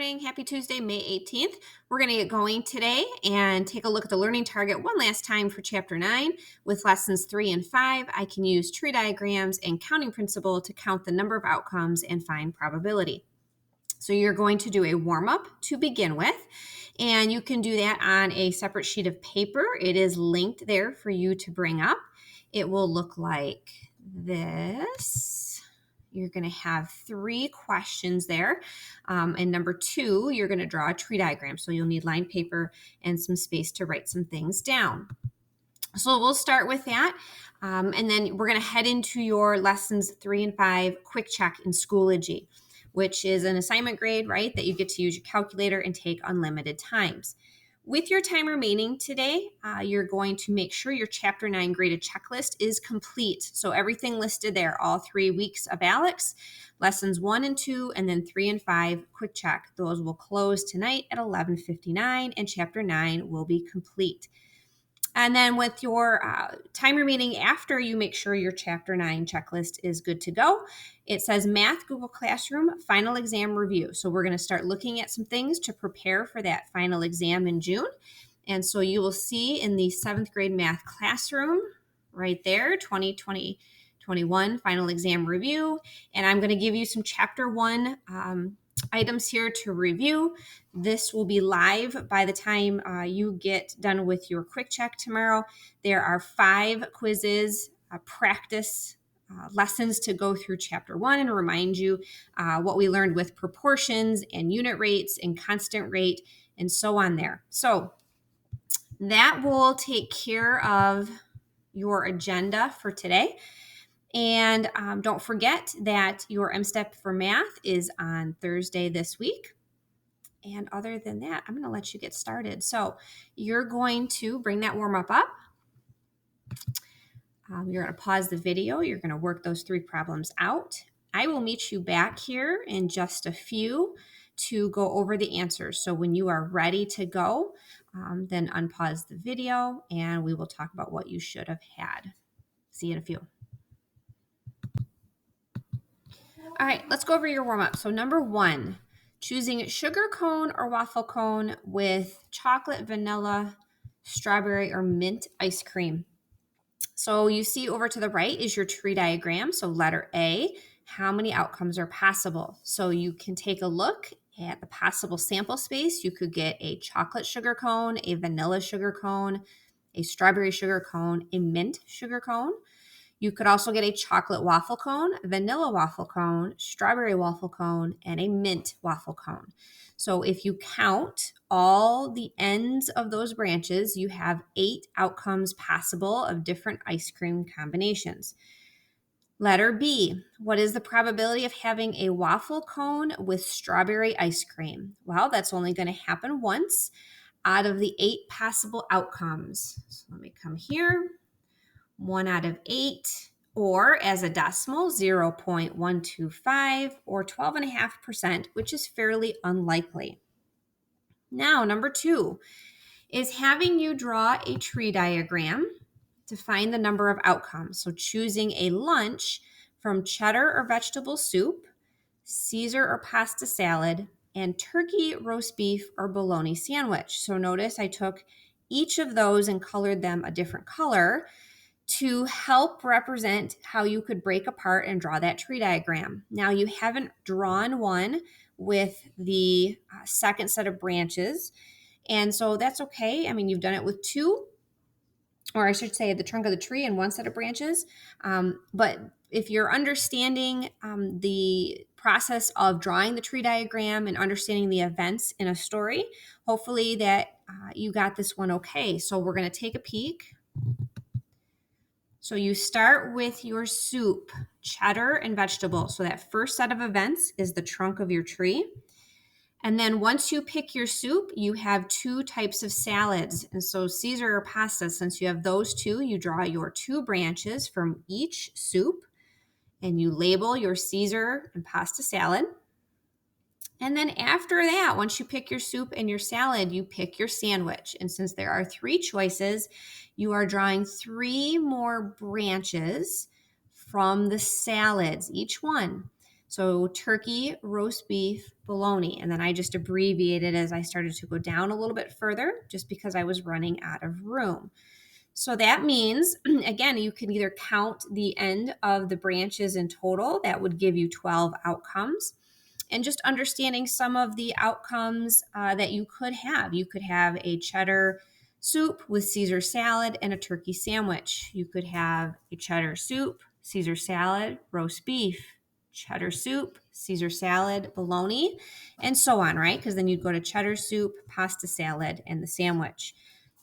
morning. Happy Tuesday, May 18th. We're going to get going today and take a look at the learning target one last time for Chapter 9. With lessons 3 and 5, I can use tree diagrams and counting principle to count the number of outcomes and find probability. So you're going to do a warm-up to begin with, and you can do that on a separate sheet of paper. It is linked there for you to bring up. It will look like this. You're going to have 3 questions there. And number 2, you're going to draw a tree diagram. So you'll need lined paper and some space to write some things down. So we'll start with that. And then we're going to head into your lessons 3 and 5 quick check in Schoology, which is an assignment grade, right, that you get to use your calculator and take unlimited times. With your time remaining today, you're going to make sure your Chapter 9 graded checklist is complete. So everything listed there, all 3 weeks of ALEKS, lessons 1 and 2, and then 3 and 5, quick check. Those will close tonight at 11:59, and Chapter 9 will be complete. And then with your time remaining after you make sure your Chapter 9 checklist is good to go, it says Math Google Classroom Final Exam Review. So we're going to start looking at some things to prepare for that final exam in June. And so you will see in the 7th grade math classroom right there, 2020-21 Final Exam Review. And I'm going to give you some Chapter 1 items here to review. This will be live by the time you get done with your quick check tomorrow. There are 5 quizzes, practice lessons to go through Chapter 1 and remind you what we learned with proportions and unit rates and constant rate and so on there. So that will take care of your agenda for today. And don't forget that your M-Step for Math is on Thursday this week. And other than that, I'm going to let you get started. So you're going to bring that warm-up up. You're going to pause the video. You're going to work those 3 problems out. I will meet you back here in just a few to go over the answers. So when you are ready to go, then unpause the video and we will talk about what you should have had. See you in a few. All right, let's go over your warm-up. So number 1, choosing sugar cone or waffle cone with chocolate, vanilla, strawberry, or mint ice cream. So you see over to the right is your tree diagram. So letter A, how many outcomes are possible? So you can take a look at the possible sample space. You could get a chocolate sugar cone, a vanilla sugar cone, a strawberry sugar cone, a mint sugar cone. You could also get a chocolate waffle cone, vanilla waffle cone, strawberry waffle cone, and a mint waffle cone. So if you count all the ends of those branches, you have 8 outcomes possible of different ice cream combinations. Letter B, what is the probability of having a waffle cone with strawberry ice cream? Well, that's only going to happen once out of the 8 possible outcomes. So let me come here. 1 out of 8, or as a decimal, 0.125, or 12.5%, which is fairly unlikely. Now, number 2 is having you draw a tree diagram to find the number of outcomes. So choosing a lunch from cheddar or vegetable soup, Caesar or pasta salad, and turkey, roast beef, or bologna sandwich. So notice I took each of those and colored them a different color to help represent how you could break apart and draw that tree diagram. Now you haven't drawn one with the second set of branches, and so that's okay. I mean, you've done it with 2, or I should say the trunk of the tree and 1 set of branches. But if you're understanding the process of drawing the tree diagram and understanding the events in a story, hopefully that you got this one okay. So we're going to take a peek. So you start with your soup, cheddar and vegetable. So that first set of events is the trunk of your tree. And then once you pick your soup, you have 2 types of salads. And so Caesar or pasta, since you have those 2, you draw your 2 branches from each soup and you label your Caesar and pasta salad. And then after that, once you pick your soup and your salad, you pick your sandwich. And since there are 3 choices, you are drawing 3 more branches from the salads, each one. So turkey, roast beef, bologna. And then I just abbreviated as I started to go down a little bit further just because I was running out of room. So that means, again, you can either count the end of the branches in total, that would give you 12 outcomes. And just understanding some of the outcomes that you could have. You could have a cheddar soup with Caesar salad and a turkey sandwich. You could have a cheddar soup, Caesar salad, roast beef, cheddar soup, Caesar salad, bologna, and so on, right? Because then you'd go to cheddar soup, pasta salad, and the sandwich.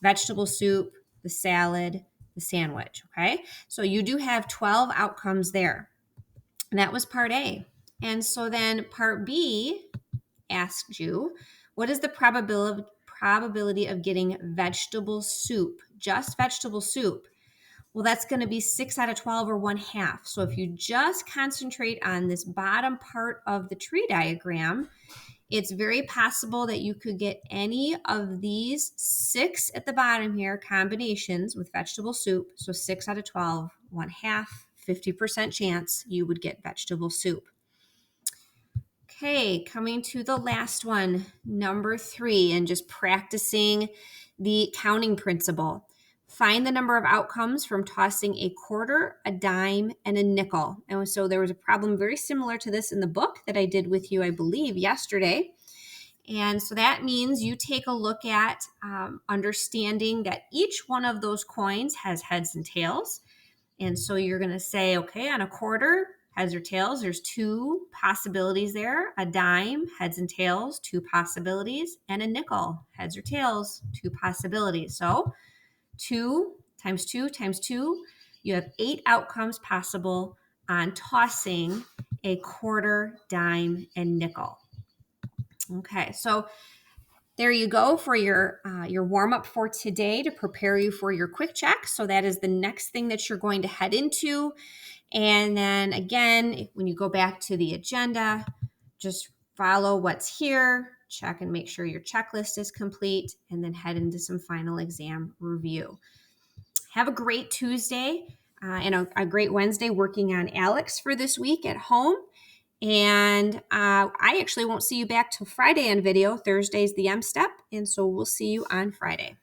Vegetable soup, the salad, the sandwich, okay? So you do have 12 outcomes there. And that was part A. And so then part B asked you, what is the probability of getting vegetable soup, just vegetable soup? Well, that's going to be 6 out of 12 or 1/2. So if you just concentrate on this bottom part of the tree diagram, it's very possible that you could get any of these 6 at the bottom here combinations with vegetable soup. So 6 out of 12, 1/2, 50% chance you would get vegetable soup. Okay, coming to the last one, number 3, and just practicing the counting principle. Find the number of outcomes from tossing a quarter, a dime, and a nickel. And so there was a problem very similar to this in the book that I did with you, I believe, yesterday. And so that means you take a look at understanding that each one of those coins has heads and tails. And so you're going to say, okay, on a quarter, heads or tails, there's 2 possibilities there. A dime, heads and tails, 2 possibilities. And a nickel, heads or tails, 2 possibilities. So 2 times 2 times 2, you have 8 outcomes possible on tossing a quarter, dime, and nickel. Okay, so there you go for your warm up for today to prepare you for your quick check. So that is the next thing that you're going to head into. And then again, when you go back to the agenda, just follow what's here, check and make sure your checklist is complete, and then head into some final exam review. Have a great Tuesday and a great Wednesday working on ALEKS for this week at home. And I actually won't see you back till Friday on video. Thursday's the M step. And so we'll see you on Friday.